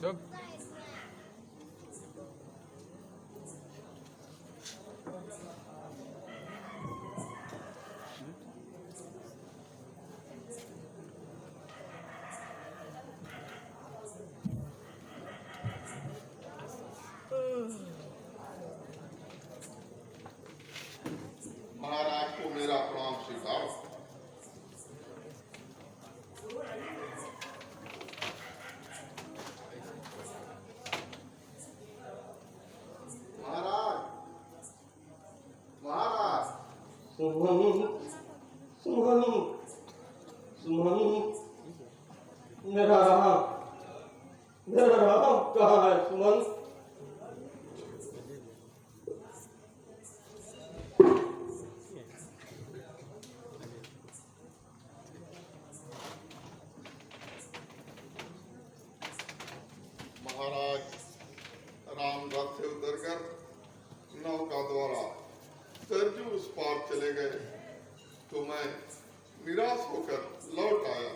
चुप। महाराज को मेरा प्रणाम स्वीकार। महाराज, महाराज। सुमन, सुमन, सुमन, मेरा राम कहाँ है सुमन? महाराज राम रथ से उतरकर नौका द्वारा सरजू उस पार चले गए तो मैं निराश होकर लौट आया।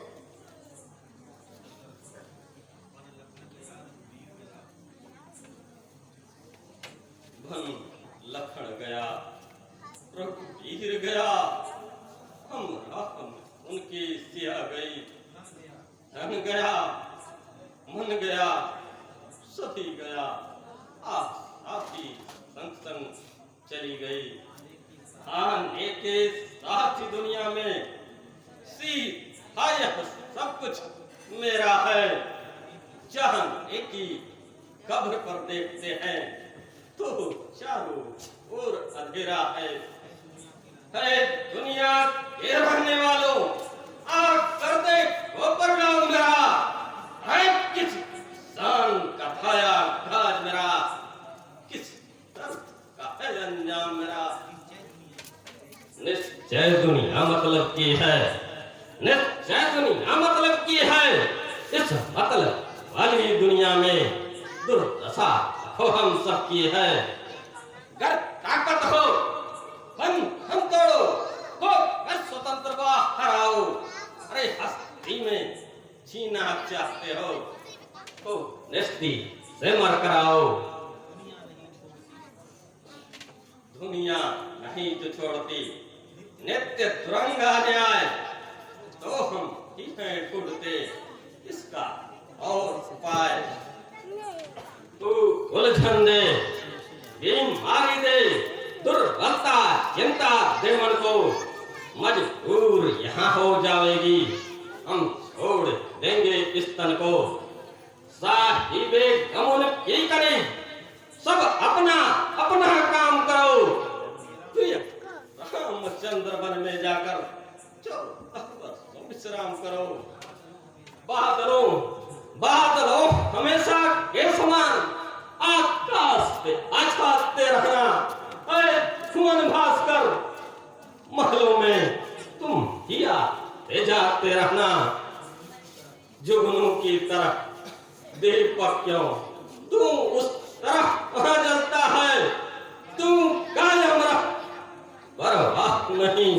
धन लखन गया, रघुवीर गया, हम उनकी सिया गई। धन गया, मन गया, सती गया, साथी संग संग चली गई। आने के साथ ही दुनिया में सब कुछ मेरा है। जहां एक ही कब्र पर देखते हैं तो चारों ओर अंधेरा है। दुनिया के रहने वालों, आग कर दे वो पर लाऊंगा। है किस शान का खाया घाज मेरा, किस दर्द का है अंजाम मेरा। निश्चय दुनिया मतलब की है, निश्चय दुनिया मतलब की है। इस मतलब वाली दुनिया में दुर्दशा हो हम सब की है। अगर ताकत हो हम तोड़ो, हो कर स्वतंत्र बाहर आओ। अरे हस्ती में जीना चाहते हो तो निस्ती से मर कर आओ। दुनिया नहीं जो छोड़ती नित्य तुरंगा न्याय, तो हम ही हैं ढूंढते इसका और उपाय। तू उलझन दे, बीमारी दे, दुर्बलता चिंता दे मन को, मजबूर यहाँ हो जाएगी। हम छोड़ देंगे इस तन को। साहिबे गमन की करे, सब अपना अपना काम करो। तू रामचंद्र वन में जाकर 14 वर्ष विश्राम करो। बादलों हमेशा के समान आकाश पे आछाते रहना। अरे सुमन भास्कर, महलों में तुम दिया ले जाते रहना। जुगनू की तरफ दीपक क्यों तू उस तरफ कहाँ जलता है। तू कायम रह, परवाह नहीं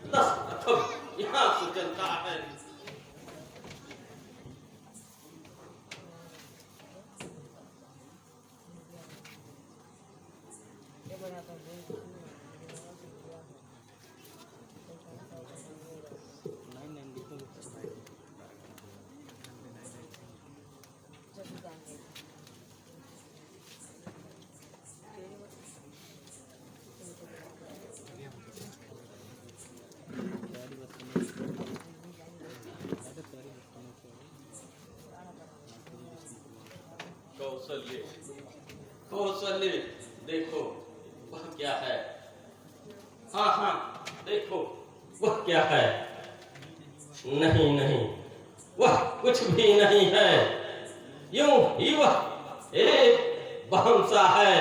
10 कदम यहाँ से चलता है। कौशल्य, कौशल्य देखो वह क्या है। हाँ देखो वह क्या है। नहीं वह कुछ भी नहीं है। यूं ही वह एक बहम सा है।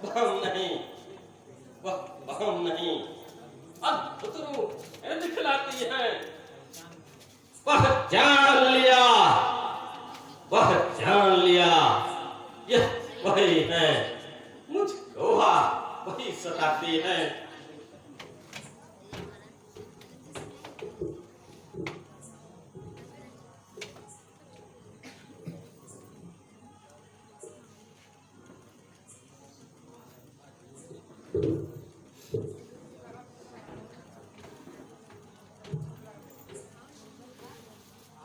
बहम नहीं, वह बहम नहीं, अद्भुत रूप दिखलाती है। पहचान लिया, पहचान लिया, यह वही है। मुझको वही सताती है।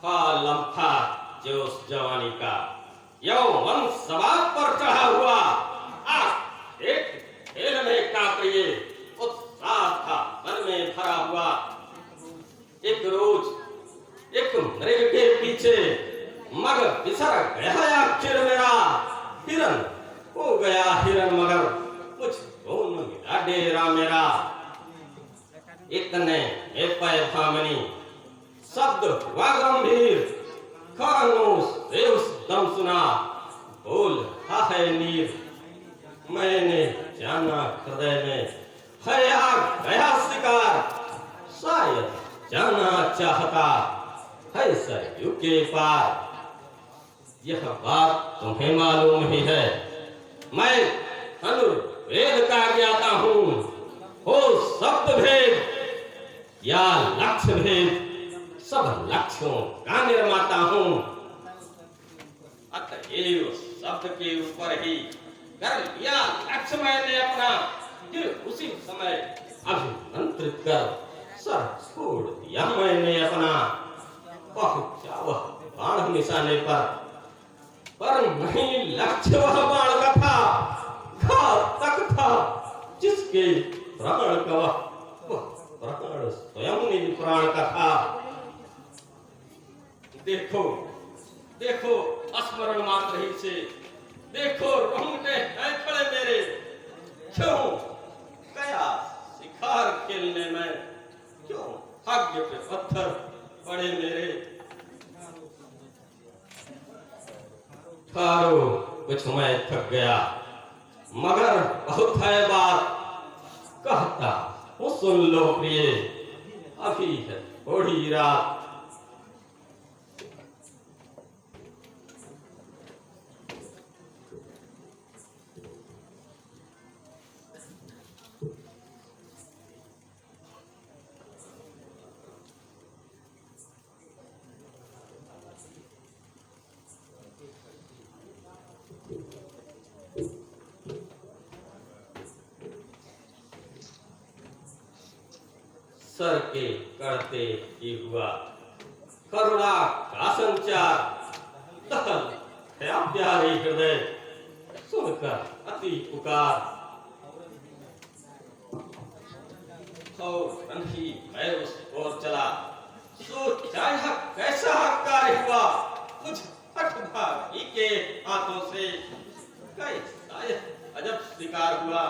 लम्हा था जोश जवानी का, यौवन सवार पर चढ़ा हुआ। आज एक खेलने का प्रिय उत्साह था मन में भरा हुआ। एक रोज एक मृग के पीछे मगर बिसर गया आखिर मेरा। हिरन हो गया हिरन मगर मुझको न मिला डेरा मेरा। इतने भामनी शब्द हुआ गंभीर, खामोश से उस दम सुना बोल है नीर। मैंने जाना हृदय में है आ गया शिकार, शायद जाना चाहता है सरयू के पार। यह बात तुम्हें मालूम ही है, मैं धनुर्वेद का ज्ञाता हूँ। हो शब्द भेद या लक्ष्य भेद, सब लक्ष्यों का निर्माता हूँ। अतएव शब्द के ऊपर ही कर लिया लक्ष्य मैंने अपना। फिर उसी समय अभिमंत्रित कर सर छोड़ दिया मैंने अपना। पहुंचा वह बाण निशाने पर नहीं लक्ष्य वह बाण का था। घातक था जिसके प्राण का वह प्राण स्वयं निज प्राण का था। देखो देखो स्मरण मात्र ही से देखो रोंगटे हैं खड़े मेरे। क्यों गया शिकार खेलने में, क्यों भाग्य पे पत्थर पड़े मेरे। थारो कुछ मैं थक गया मगर बहुत है बात, कहता वो सुन लो प्रिय अभी है थोड़ी रात। सर के करते ही हुआ करुणा का संचार। दहल है प्यारे हृदय सुनकर अति पुकार। ही मैं उस ओर चला, सोचा यह कैसा कार्य हुआ। कुछ हठभागी के हाथों से कैसा यह अजब शिकार हुआ।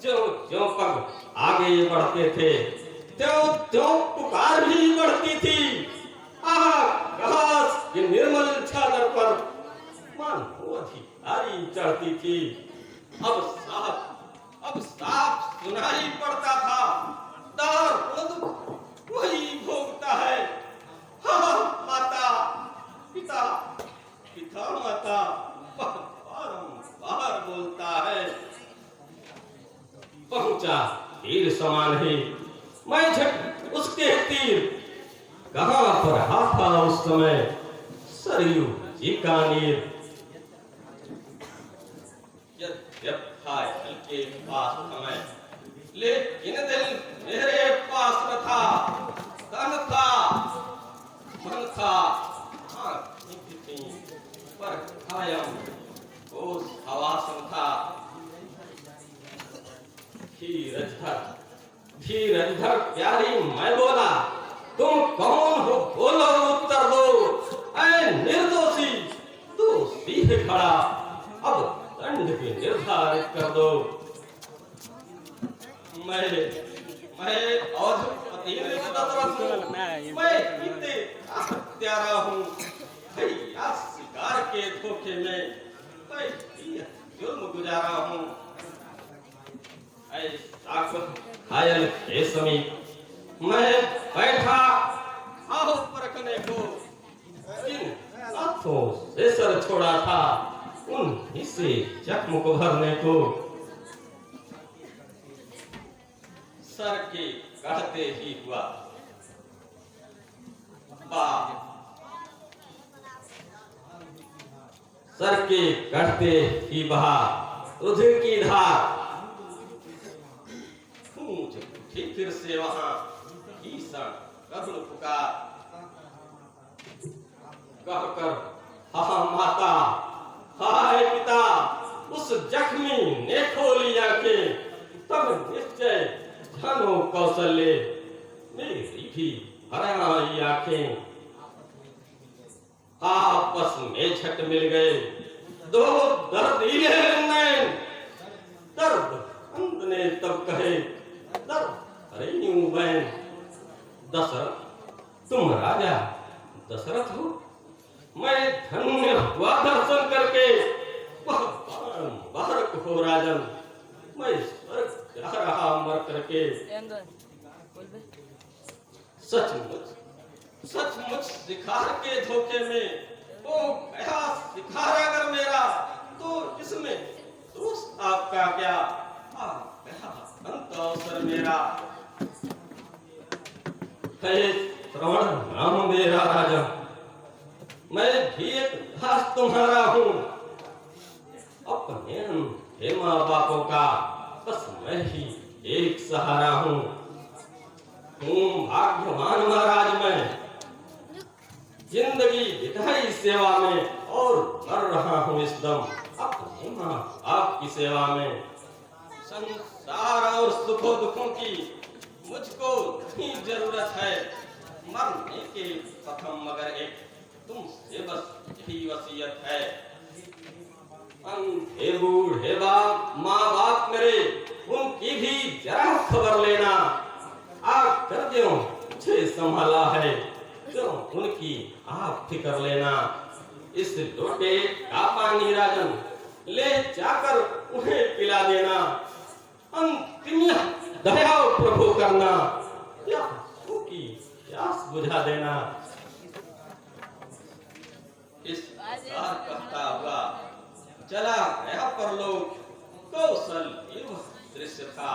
जो पग आगे बढ़ते थे त्यों पुकार भी बढ़ती थी। आकाश के निर्मल चादर पर मानो अधिकारी चढ़ती थी। अब साफ सुनाई पड़ता था, दर्द वही भोगता है। माता पिता पिता माता बारंबार बोलता है। पहुंचा तीर समान ही मैं झट उसके तीर। कहां पर हाथ था उस समय सरयू जी का नीर। के पास समय लेकिन दिल मेरे पास न था। तन था मन था पर कायम उस हवासन था। धीरज धर प्यारी मैं बोला, तुम कौन हो बोलो उत्तर दो। ऐ निर्दोषी दोषी है खड़ा, अब दंड भी निर्धारित कर दो। मैं अवधपति मैं इतने हत्यारा हूँ। भैया शिकार के धोखे में मैं जुर्म गुजारा हूँ। घायल के समीप मैं बैठा आओ परखने को। जिन हाथों से सर छोड़ा था उन्हीं से जख्म को भरने को। सर के कहते ही हुआ सर के कहते ही बहा रुधिर की धार। फिर से वहां भीषण करुण पुकार। कहकर हा माता, हाय पिता, उस जख्मी ने खोली आंखें, तब निश्चय जानो कौशल्य, मेरी भी हराई आंखें। आपस में झट मिल गए दो दर्दीले नैन, दर्द अंत ने तब कहे दर्द रही बहन। दशरथ तुम राजा दशरथ हो, मैं धन्य हुआ दर्शन करके। वह बारक हो राजन, मैं स्वर्ग जा रहा मर करके। सचमुच सचमुच शिकार के धोखे में वो गया शिकार अगर मेरा, तो इसमें दोष आपका क्या? गया अंत अवसर मेरा। कहे श्रवण नाम मेरा राजा, मैं भी एक दास तुम्हारा हूँ। अपने हे माँ बापों का बस मैं ही एक सहारा हूँ। भाग्यवान महाराज, मैं जिंदगी विधाई सेवा में और कर रहा हूँ इस दम अपनी माँ आपकी सेवा में। संसार और सुखों दुखों की मुझको नहीं जरूरत है, मरने के प्रथम मगर एक तुमसे बस यही वसीयत है। अंधे बूढ़े बाप माँ बाप मेरे, उनकी भी जरा खबर लेना। आप कर दो मुझे संभाला है, क्यों उनकी आप फिक्र लेना। इस लोटे का पानी राजन ले जाकर उन्हें पिला देना। अंतिम दया प्रभु करना, या उनकी प्यास बुझा देना। इस प्रकार कहता हुआ चला गया परलोक। कौशल एवं दृश्य था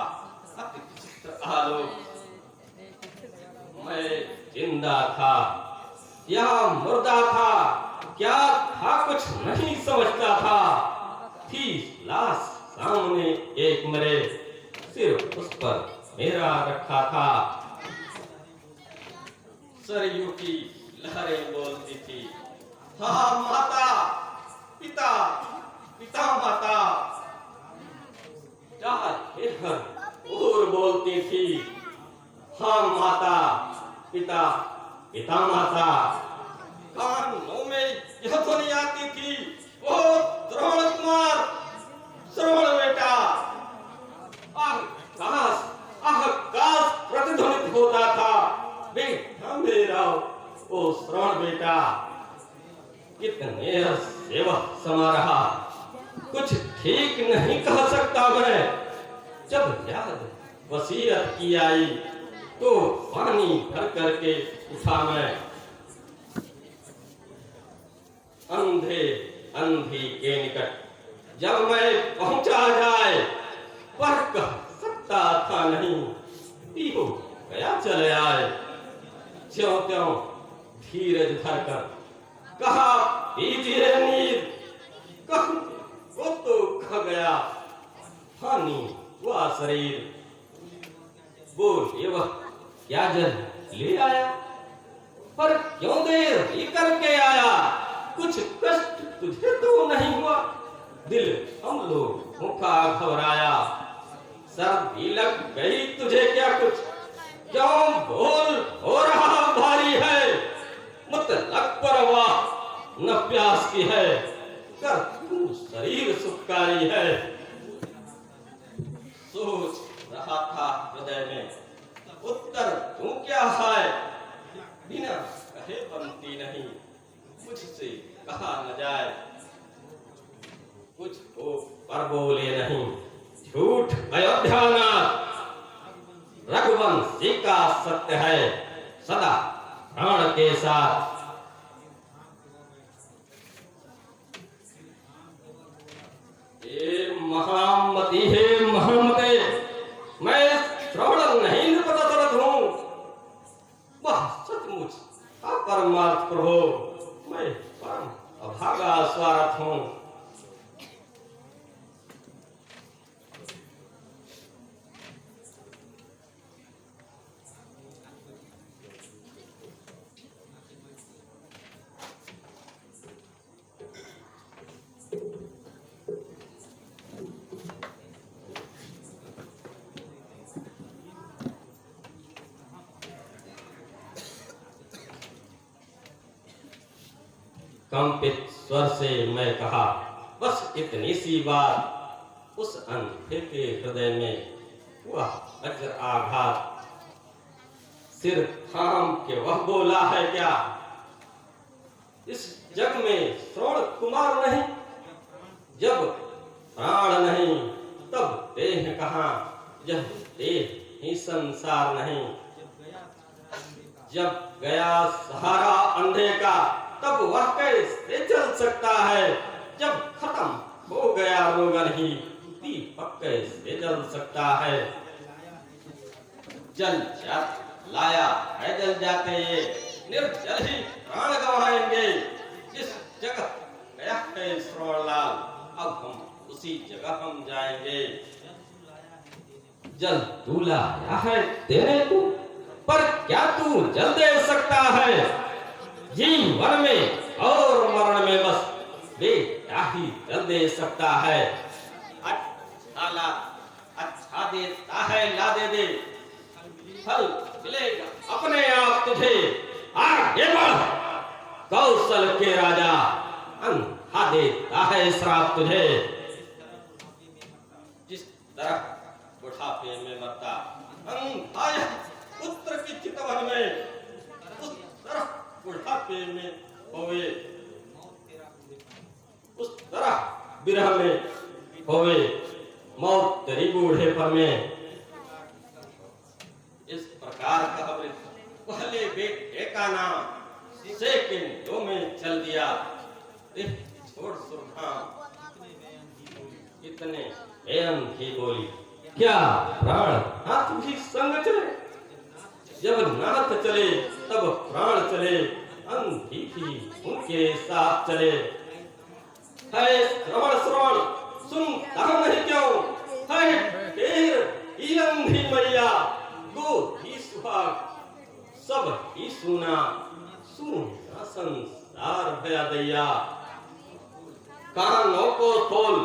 अति विचित्र आलोक। मैं जिंदा था या मुर्दा था, क्या था कुछ नहीं समझता था। थी लाश सामने एक मेरे, सिर उस पर मेरा रखा था। सरयू की लहरें बोलती थी, हाँ माता पिता, पिता माता। और बोलती थी, हाँ माता पिता, पिता माता। कानों में यह ध्वनि आती थी, ओ द्रोण कुमार, श्रवण बेटा। आकाश प्रतिध्वनित होता था, बेटा मेरा ओ श्रवण बेटा। कितने सेवक समा रहा, कुछ ठीक नहीं कह सकता मैं। जब याद वसीयत की आई, तो पानी भर करके उठा मैं। अंधे अंधी के निकट जब मैं पहुंचा जाए, पर कह सकता था नहीं, पीहू गया चले आए। ज्यों त्यों धीरज धरकर कहा पीजिए नीर, वो तो खा गया हानि हुआ शरीर। बोलिए वह क्या जल ले आया, पर क्यों देर ही करके आया। कुछ कष्ट तुझे तो नहीं हुआ, दिल हम लोग मुखा घबराया। सर्दी लग गई तुझे क्या कुछ, क्यों बोल हो रहा भारी है। मुतलक परवाह न प्यास की है, कर तू शरीर सुखकारी है। सोच रहा था हृदय में, उत्तर तू क्या है। बिना कहे बनती नहीं, मुझसे कहा न जाए। कुछ हो पर बोले नहीं, झूठ अयोध्यानाथ। रघुवंशी का सत्य है सदा प्राण के साथ। महामती हे महामते, मैं श्रवण नहीं नृपदशरथ हूँ। वह सचमुच अपरमार्थ प्रभु, मैं परम अभागा स्वार्थ हूँ। कंपित स्वर से मैं कहा, बस इतनी सी बात। उस अंधे के हृदय में हुआ वज्र आघात। सिर थाम के वह बोला है क्या, इस जग में श्रवण कुमार नहीं। जब प्राण नहीं तब देह कहाँ, जब देह ही संसार नहीं। जब गया सहारा अंधे का, तब वह कैसे चल सकता है। जब खत्म हो गया रोगन ही, दीपक कैसे जल सकता है। जल जात लाया है जल जाते ये, निर्जल ही प्राण गवाएंगे। जिस जगह गया है श्रवणलाल, अब हम उसी जगह हम जाएंगे। जल तू लाया है तेरे को, पर क्या तू जल दे सकता है। जीवन में और मरण में बस बेटा ही जल दे सकता है। अच्छा देता है ला दे दे, फल मिलेगा अपने आप तुझे। आगे बढ़ कौशल के राजा, अंधा देता है श्राप तुझे। जिस तरह बुढ़ापे में मरता अंधा पुत्र की चितवन में, उस तरह बुढ़ापे में होवे, उस तरह विरह में होवे मौत तेरी बूढ़ेपन में। इस प्रकार का पहले बेटे का नाम सेकंडों में चल दिया। छोड़ सुरखा इतने बेअन की बोली, क्या प्राण हाथ भी संग चले। जब नाथ चले तब प्राण चले, अंधी भी उनके साथ चले। है श्रवण श्रवण सुनता नहीं क्यों, है ढेर ही अंधी मैया। गोद ही सुहाग सब ही सुना, सुना संसार भया दैया। कानों को खोल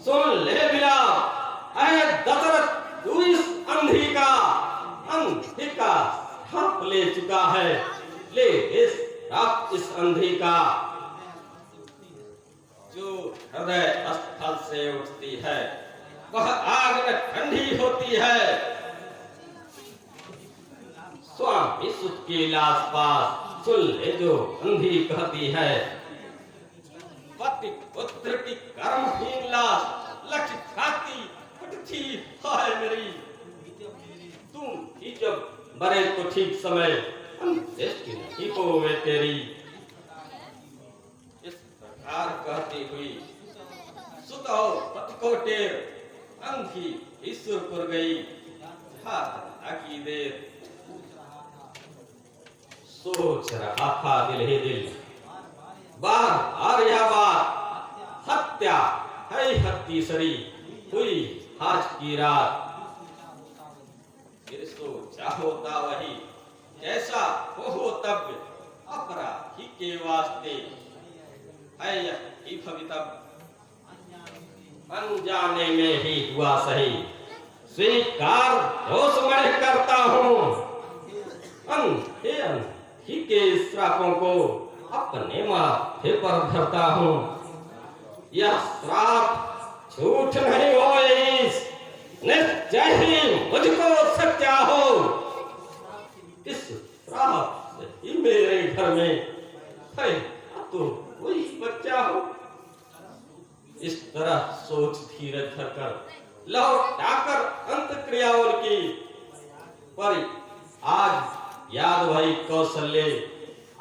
सुन ले बिलाप, ऐ दशरथ तू इस अंधी का, अंधी का श्राप ले चुका है। ले इस श्राप इस अंधी का, जो हृदय स्थल से उठती है वह आग में ठंडी होती है। स्वामी सुत की लाश पास सुन ले जो अंधी कहती है। पति पुत्र की कर्महीन लाश लक्ष्य खाती फटती हाय मेरी। तुम ही जब मरे तो ठीक समय अंत्येष्टि नहीं होवे तेरी। इस प्रकार कहती हुई सुत और पति को टेर अंधी ईश्वरपुर गई। की देर सोच रहा था दिल ही दिल, बार यह बात हत्या है हत्ती सरी हुई आज की रात। फिर सोचा होता वही जैसा हो तब, अपराधी के वास्ते है यही भवितव्य। अनजाने में ही हुआ सही, स्वीकार दोष मैं करता हूँ। अंधी के श्रापों को अपने माथे पर धरता हूँ। यह श्राप झूठ नहीं हो, निश्चय ही मुझको सच्चा हो। इस श्राप से ही मेरे घर में है तो कोई बच्चा हो। इस तरह सोच धीरज धरकर लौटाकर अंत क्रियाओं की, पर आज याद भाई कौशल्य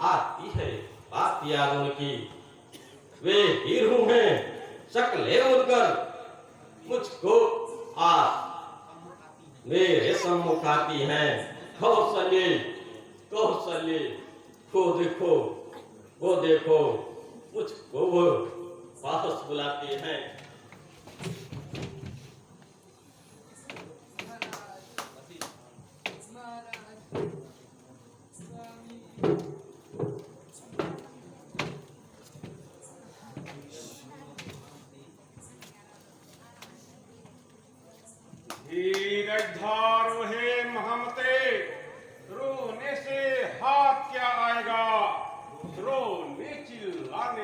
आती है बात याद उनकी। वे हीरू हैं शक्लें उनकर मुझको आज मेरे सम्मुख आती हैं। कौशल्य कौशल्य को देखो वो देखो, मुझको वो वापस बुलाते हैं। धीरज धारो हे महमते, रोने से हाथ क्या आएगा, रोने चिल्लाने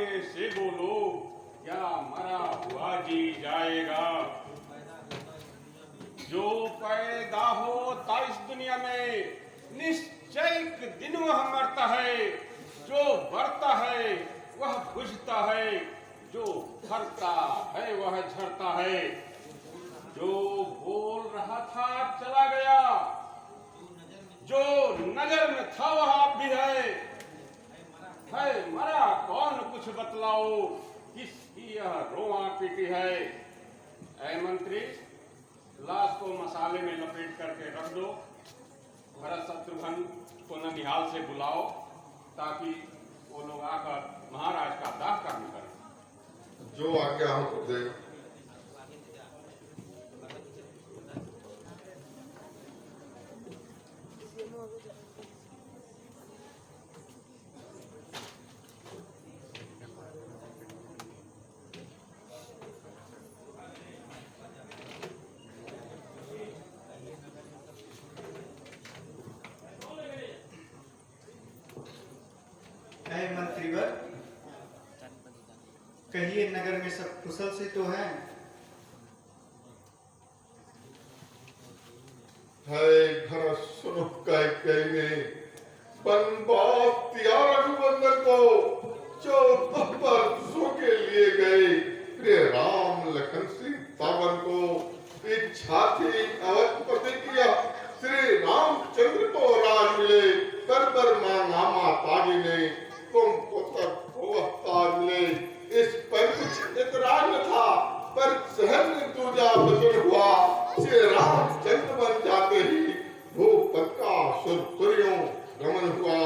किंतु वह मरता है, जो बढ़ता है वह बुझता है, जो भरता है वह झरता है। जो बोल रहा था चला गया, जो नजर में था वह अब भी है मरा कौन कुछ बतलाओ, किसकी यह रोआ पीटी है। ऐ मंत्री, लाश को मसाले में लपेट करके रख दो। भरत शत्रुघ्न को ननिहाल से बुलाओ ताकि वो लोग आकर महाराज का दाह कर्म करें। जो आज्ञा हो गुरुदेव। मंत्रीवर, कहिए नगर में सब कुशल से तो हैं? भरत सुनो कहने बनबास दिया रघुवंदन को, जो तुम पर सो के लिए गए प्रिय राम लखन सीतावन को। इच्छा थी अवध किया श्री रामचंद्र को राज मिले, कर पर मामा तागी ने तुमको तक अवतार मिले। इस पर कुछ इतराज न था, पर सहन दूजा वचन हुआ, श्री रामचंद्र बन जाते ही भूपत का सुरतुर्यों गमन हुआ।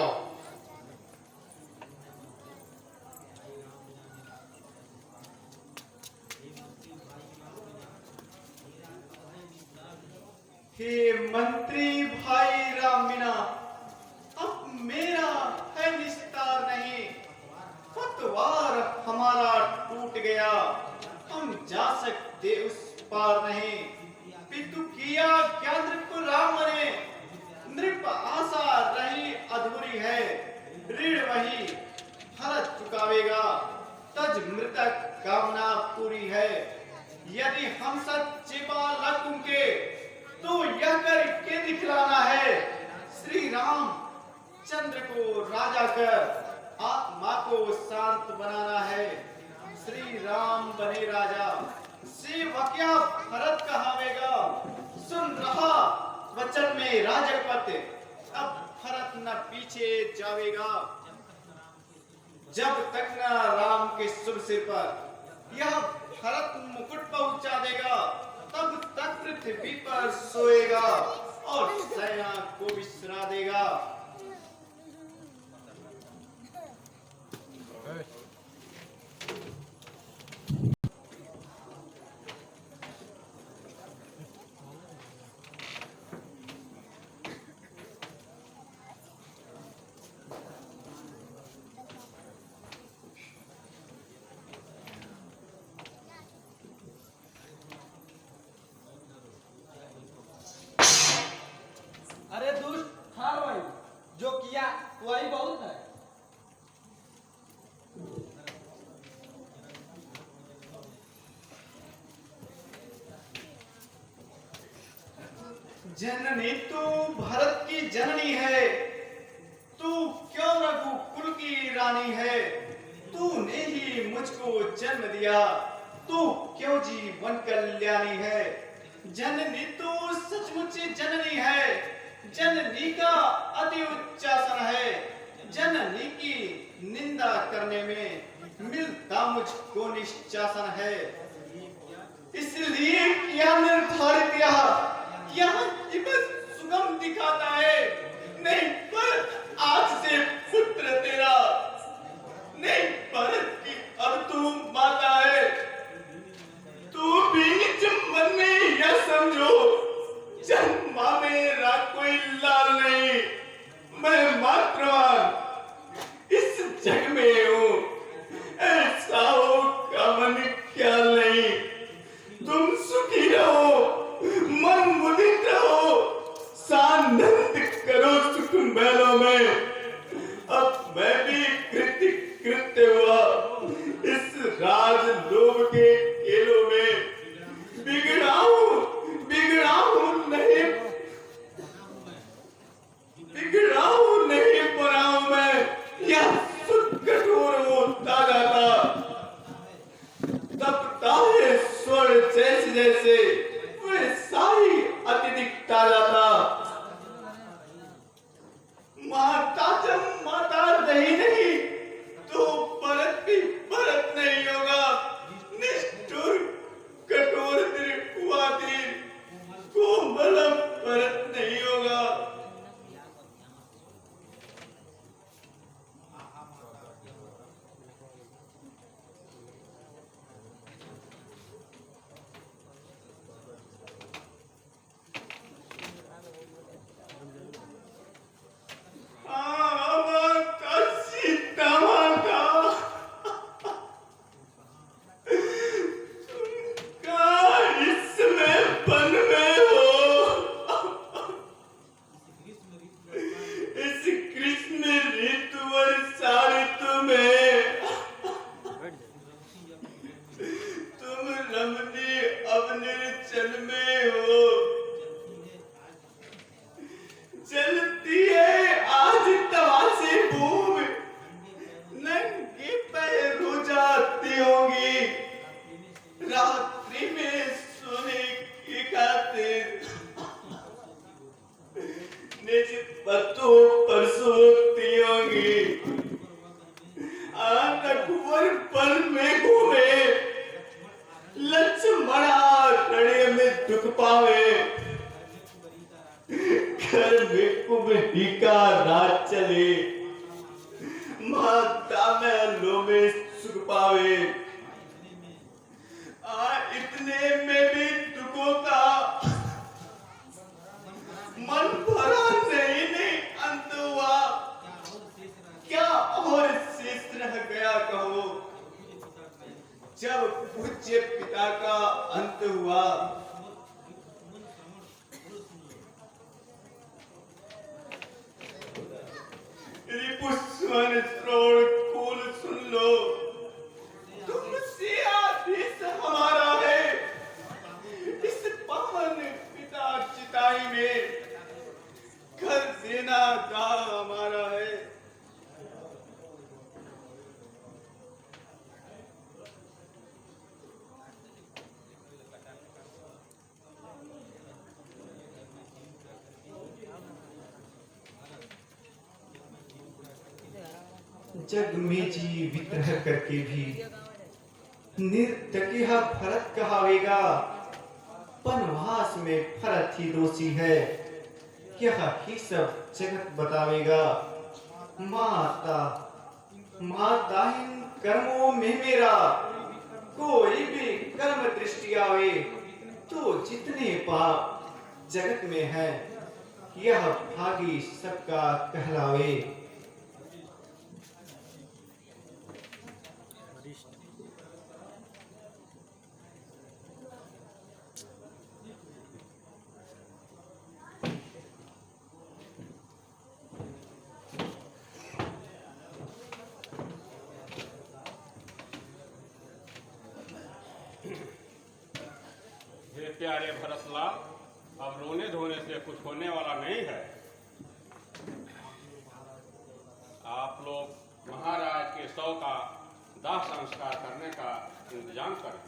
हे मंत्री भाई राम बिना अब मेरा है निस्तार नहीं, पतवार हमारा टूट गया, हम जा सकते उस पार नहीं। पितु किया क्या नृप राम ने, नृप आशा रही अधूरी है, ऋण वही भरत चुकावेगा, तज मृतक कामना पूरी है। यदि हम सच्चे बालक उनके तो यह करके दिखलाना है, श्री राम चंद्र को राजा कर आत्मा को शांत बनाना है। श्री राम बने राजा, सेवकिया भरत कहावेगा, सुन रहा वचन में राजपति, अब भरत न पीछे जावेगा। जब तक न राम के शुभ सिर पर यह भरत मुकुट पहुंचा देगा, तब तक पृथ्वी पर सोएगा और सेना को विश्रा देगा। अरे दुष्ट हार भाई, जो किया वही बहुत है। जननी तू भरत की जननी है, तू क्यों रघुकुल की रानी है। तूने ही मुझको जन्म दिया, तू क्यों जीवन कल्याणी है। जननी तू सचमुच जननी है, जननी का अति उच्चासन है। जननी की निंदा करने में मिलता मुझको निश्चासन है। इसलिए क्या निर्धारित यह बस सुगम दिखाता है। नहीं पर आज से पुत्र तेरा, नहीं पर कि अब तू माता है। तू बीच मन में यह समझो, जन्मा मेरा कोई लाल नहीं, मैं मात्रवान इस जग में हूँ, ऐसा हो का मन ख्याल नहीं। तुम सुखी रहो, मन मुदित रहो, सानंद करो सुख महलों में। ही नहीं तो भरत भी भरत नहीं होगा। निष्ठुर कठोर त्रिपुवातिर कोमलम भरत नहीं होगा। जब पूज्य पिता का अंत हुआ, रिपुस्वन श्रोण कुल सुन लो, तुमसे आदेश हमारा है। इस पावन पिता चिताई में घर देना दान हमारा है। जग में जी विद्रह करके भी निर्दकिहा भरत कहावेगा। वनवास में भरत ही दोषी है, यह ही सब जगत बतावेगा। माता माताहीन कर्मों में मेरा कोई भी कर्म दृष्टि आवे तो जितने पाप जगत में है यह भागी सबका कहलावे। प्यारे भरतलाल, अब रोने धोने से कुछ होने वाला नहीं है। आप लोग महाराज के शव का दाह संस्कार करने का इंतजाम करें।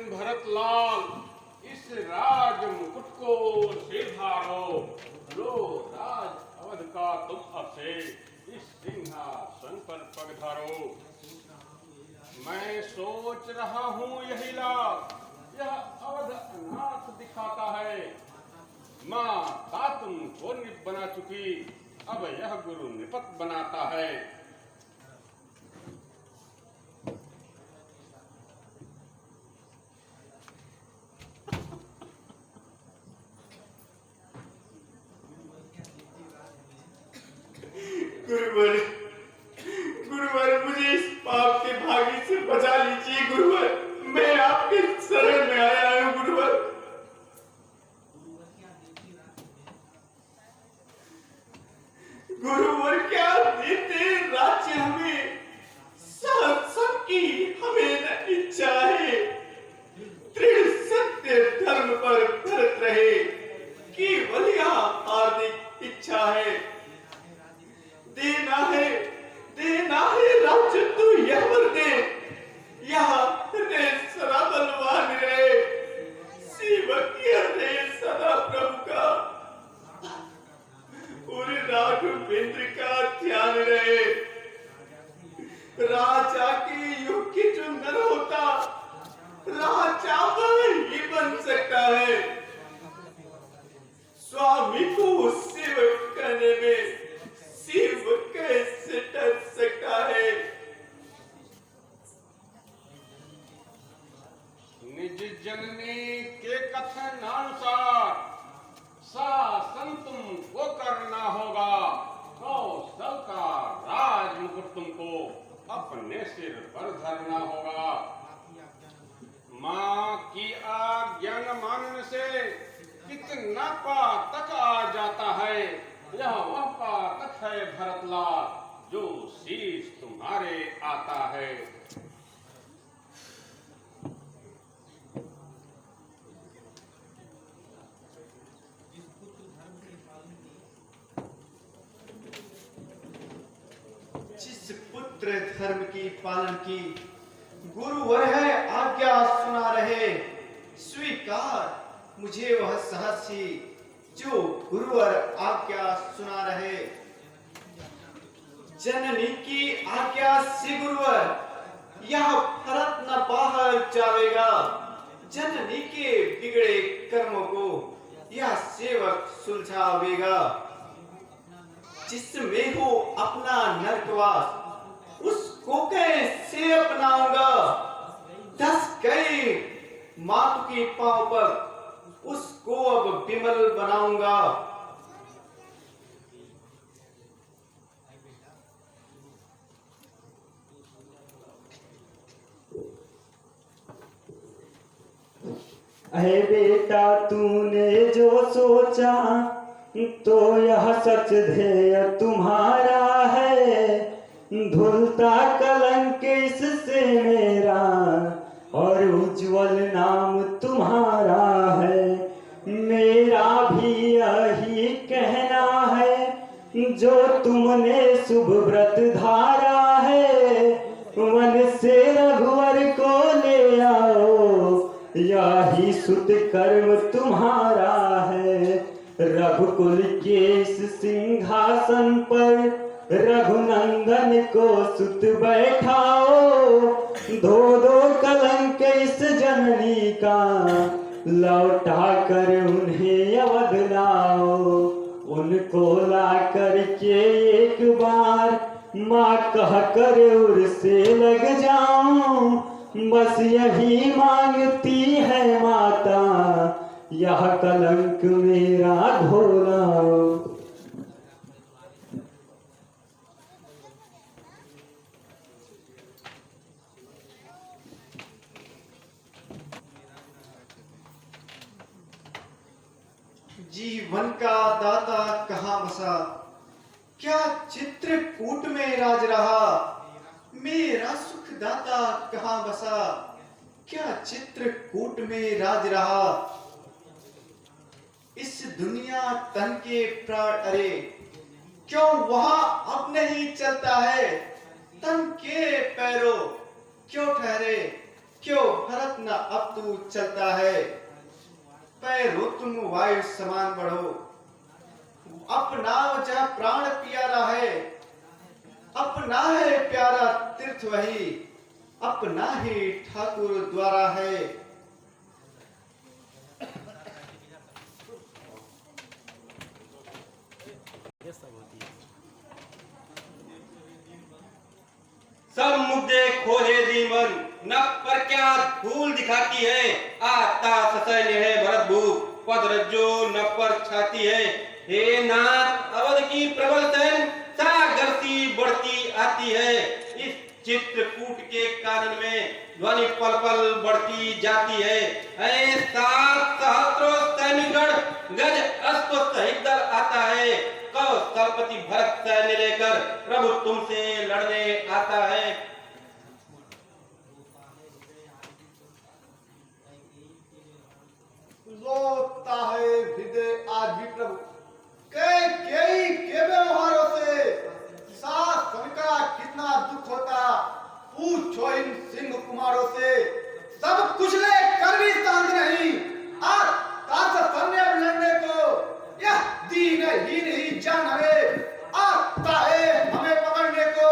भरतलाल, इस राज मुकुट को सिधारो, लो राज अवध का तुम अब से इस सिंहासन पर पगधारो। मैं सोच रहा हूँ यही लाल, यह अवध अनाथ दिखाता है। माँ तातुम को निप बना चुकी, अब यह गुरु निपत बनाता है। गुरुवर मुझे इस पाप के भागी से बचा लीजिए। गुरुवर, मैं आपके शरण में आया हूँ। गुरुवर क्या देते राज्य हमें, सबकी हमें न इच्छा है। दृढ़ सत्य धर्म पर भरत रहे, वचनानुसार शासन तुमको करना होगा। कौशल का राज मुकुट तुमको अपने सिर पर धरना होगा। माँ की आज्ञा न मानने से कितना पातक आ जाता है। यह वह पातक है भरतलाल, जो शीश तुम्हारे आता है। जिस पुत्र धर्म की पालन की गुरुवर है आज्ञा सुना रहे, स्वीकार मुझे वह सहर्षि जो गुरुवर आज्ञा सुना रहे। जननी की आज्ञा से गुरुवर यह भरत न बाहर जावेगा। जननी के बिगड़े कर्मों को यह सेवक सुलझावेगा। जिसमें हो अपना नरकवास उसको कैसे अपनाऊंगा। 10 कई मातु के पांव पर उसको अब विमल बनाऊंगा। अहे बेटा तूने जो सोचा तो यह सच ध्येय तुम्हारा है। धुलता कलंक इससे मेरा और उज्जवल नाम तुम्हारा है। मेरा भी यही कहना है जो तुमने शुभ व्रत धारा है। वन से रघुवर को ले आओ यही सुत कर्म तुम्हारा है। रघुकुल के इस सिंहासन पर रघुनंदन को सुत बैठाओ। धो कलंक इस जननी का लौटा कर उन्हें अवध लाओ। उनको ला कर के एक बार माँ कह कर उर से लग जाऊं। बस यही मांगती है माता यह कलंक मेरा धोलाओ। जीवन का दाता कहाँ बसा, क्या चित्रकूट में राज रहा। मेरा सुखदाता कहाँ बसा, क्या चित्रकूट में राज रहा। इस दुनिया तन के प्राण अरे, क्यों वहां अब नहीं चलता है। तन के पैरों क्यों ठहरे, क्यों भरत न अब तू चलता है। पैरों तुम वायु समान बढ़ो, अपना जहाँ प्राण प्यारा है। अपना है प्यारा तीर्थ वही, अपना ही ठाकुर द्वारा है। सब मुद्दे खोले दीवन, नभ पर क्या धूल दिखाती है। आता ससैन्य है भरत भूप, पद रज्जो नभ पर छाती है। हे नाथ अवध की प्रबल सैन सागर सी बढ़ती आती है। इस चित्रकूट के कानन में ध्वनि पल पल बढ़ती जाती है। ऐ 7 सहस्त्रों सैनिकगण गज अश्व सहित दल आता है। कौशलपति भरत सैन्य लेकर प्रभु तुमसे लड़ने आता है। रोता है हृदय आज भी प्रभु के व्यवहारों से। शासन का कितना दुख होता, पूछो इन सिंह कुमारों से। सब कुछ ले कर भी शांत नहीं, आज सैन्य लड़ने को यह दीनहीन ही जान हमें आता है हमें पकड़ने को।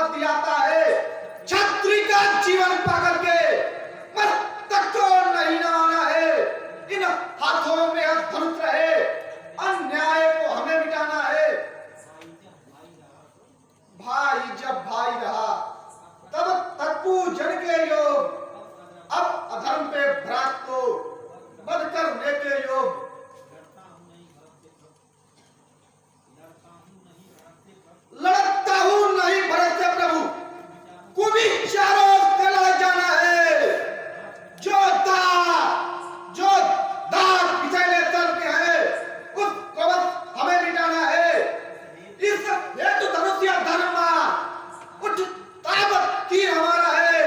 आशीर्वाद दिलाता है। छत्री का जीवन पाकर के मस्तक को नहीं नवाना है। इन हाथों में धनुष रहे, अन्याय को हमें मिटाना है। भाई जब भाई रहा तब तप्पू जन के योग, अब अधर्म पे भ्रात को बध करने के योग। लड़ता हूं नहीं भरत से प्रभु, कुविचारों से लड़ जाना है। जो दाग पिछले सर के है उसको बस हमें मिटाना है। इस हेतु धनुष या धर्म उठ ताबत तीर हमारा है।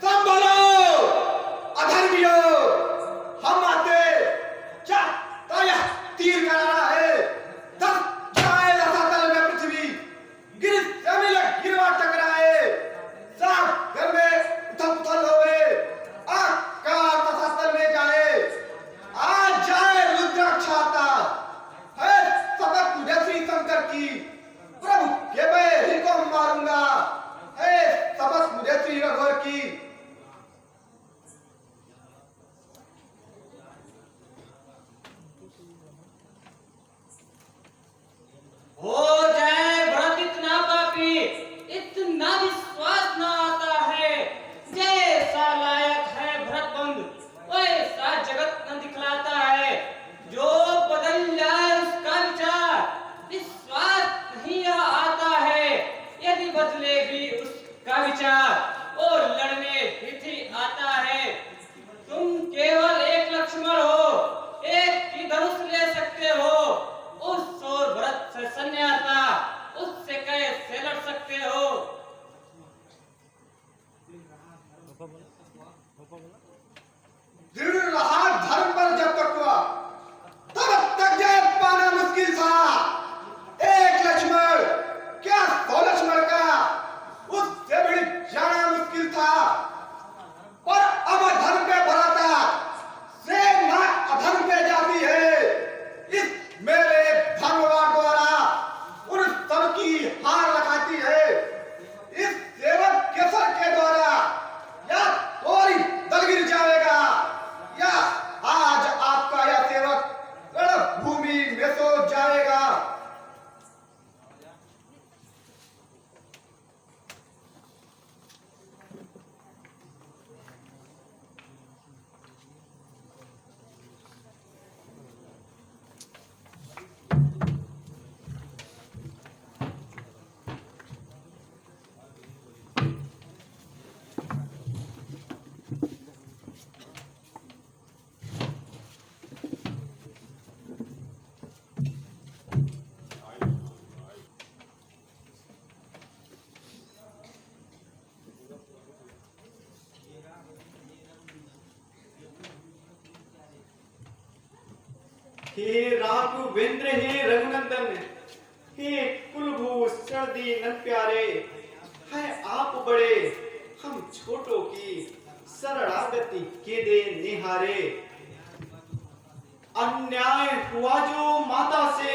संभलो अधर्मियों, हम आते चाहे तीर कराना है। दस जाए रसातल में पृथ्वी, गिर से मिले गिरवा टकराए। साफ घर में उथल पुथल होवे, आकाश रसातल में जाए। आ जाए रुद्राक्ष आता है सबक मुझे श्री शंकर की, प्रभु के मैं को मारूंगा है सबक मुझे श्री रघुवर की। हो जाए भरत इतना पापी, इतना विश्वास ना आता है। जैसा लायक है भरत बंधु वैसा जगत न दिखलाता है। जो बदल जाए उसका विचार विश्वास नहीं आता है। यदि बदले भी उसका विचार और लड़ने ही आता है। तुम केवल एक लक्ष्मण हो, एक की धनुष ले सकते हो। उस और भरत से सन्यासा, उससे कैसे लड़ सकते हो? दृढ़ रहा धर्म पर जब तक हुआ तब तक जय पाना मुश्किल था। एक लक्ष्मण क्या 100 लक्ष्मण का, उससे भी जाना मुश्किल था। पर अब अधर्म पे भराता सेना अधर्म पे जाती है। इस मेरे धर्मवान द्वारा उन सब की हार लगाती है। इस सेवक के सर के द्वारा या कोई दल गिर जाएगा, या आज आपका यह सेवक रणभूमि में सो जाएगा। हे राघवेंद्र, हे रघुनंदन, हे कुलभूषण दीन प्यारे, है आप बड़े हम छोटों की शरणागति के दे निहारे। अन्याय हुआ जो माता से,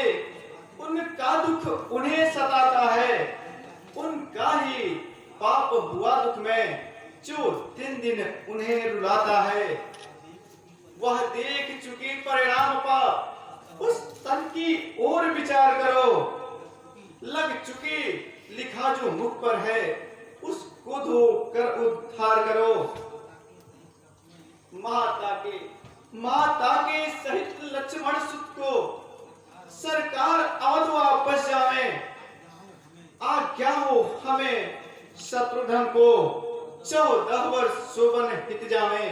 उनका दुख उन्हें सताता है। उनका ही पाप हुआ दुख में जो दिन दिन उन्हें रुलाता है। वह देख चुकी परिणाम पा उस तन की ओर विचार करो। लग चुकी लिखा जो मुख पर है उसको धो कर उद्धार करो। माता के सहित लक्ष्मण सुत को सरकार अवध वापस जावे। आज्ञा हो हमें शत्रुघ्न को 14 वर्ष शोभन हित जावे।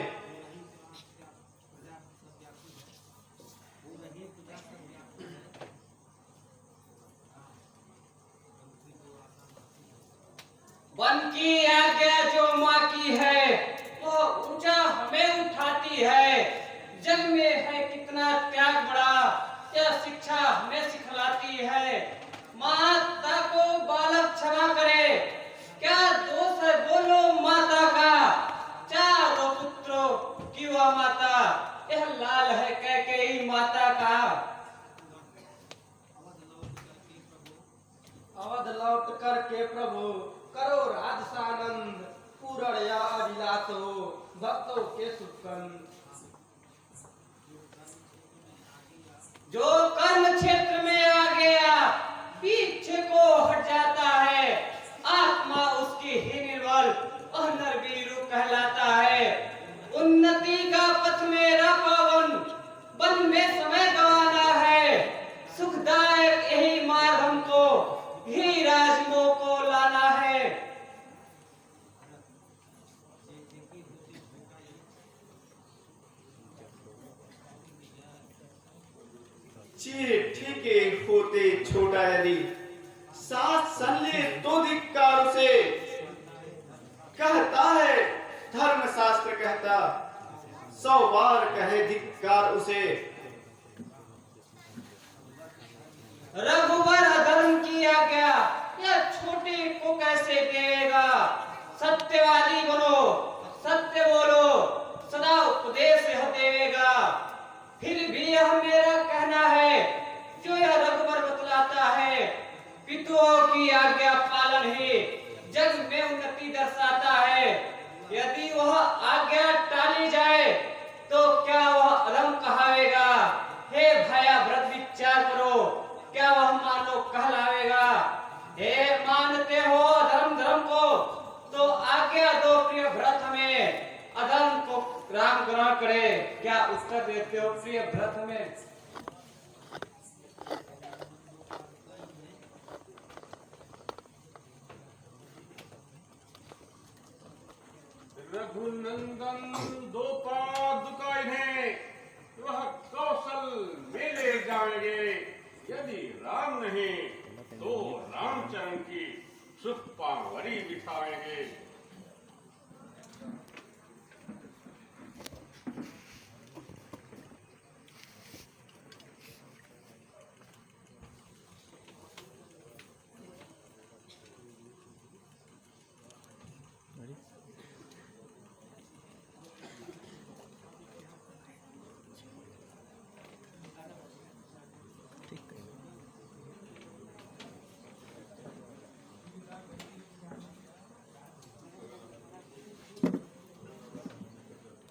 वन की आज्ञा जो माँ की है वो ऊंचा हमें उठाती है। जग में है कितना त्याग बड़ा, यह शिक्षा हमें सिखलाती है। माता को बालक क्षमा करे, क्या दोष है बोलो माता का। चारों पुत्रों की वह माता, यह लाल है कैकेयी माता का। अवध लौट कर के प्रभु भक्तों के सुकन। जो कर्म क्षेत्र में आ गया पीछे को हट जाता है, आत्मा उसकी ही निर्बल और नरवीरु कहलाता है। उन्नति का पथ मेरा पावन, वन में समय गवाना है, सुखदायक यही मार्ग हमको, ही राजमोह को लाना है। चिट्ठी के होते छोटा यदि साथ सन ले तो धिक्कार उसे, कहता है धर्मशास्त्र कहता 100 बार कहे धिक्कार उसे। रघुवर अधर्म किया गया यह छोटे को कैसे देगा, सत्यवादी बनो सत्य बोलो सदा उपदेश यह देगा। फिर भी यह मेरा कहना है जो यह रघुवर बतलाता है, पितुओं की आज्ञा पालन ही जग में उन्नति दर्शाता है। यदि वह आज्ञा टाली जाए तो क्या वह अधम कहावेगा, हे भया व्रत विचार करो क्या वह मानो कहलावेगा। हे मानते हो धर्म को तो आज्ञा दो प्रिय भरत हमें, अधर्म को राम ग्रहण करे क्या उत्तर देते हो प्रिय भरत हमें। रघुनंदन दो पादुका इन्हें वह कौशल में ले जाएंगे, यदि राम नहीं तो रामचरण की सुख पावरी बिठाएंगे।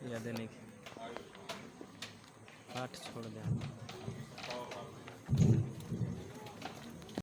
यादें नहीं पाठ छोड़ दे।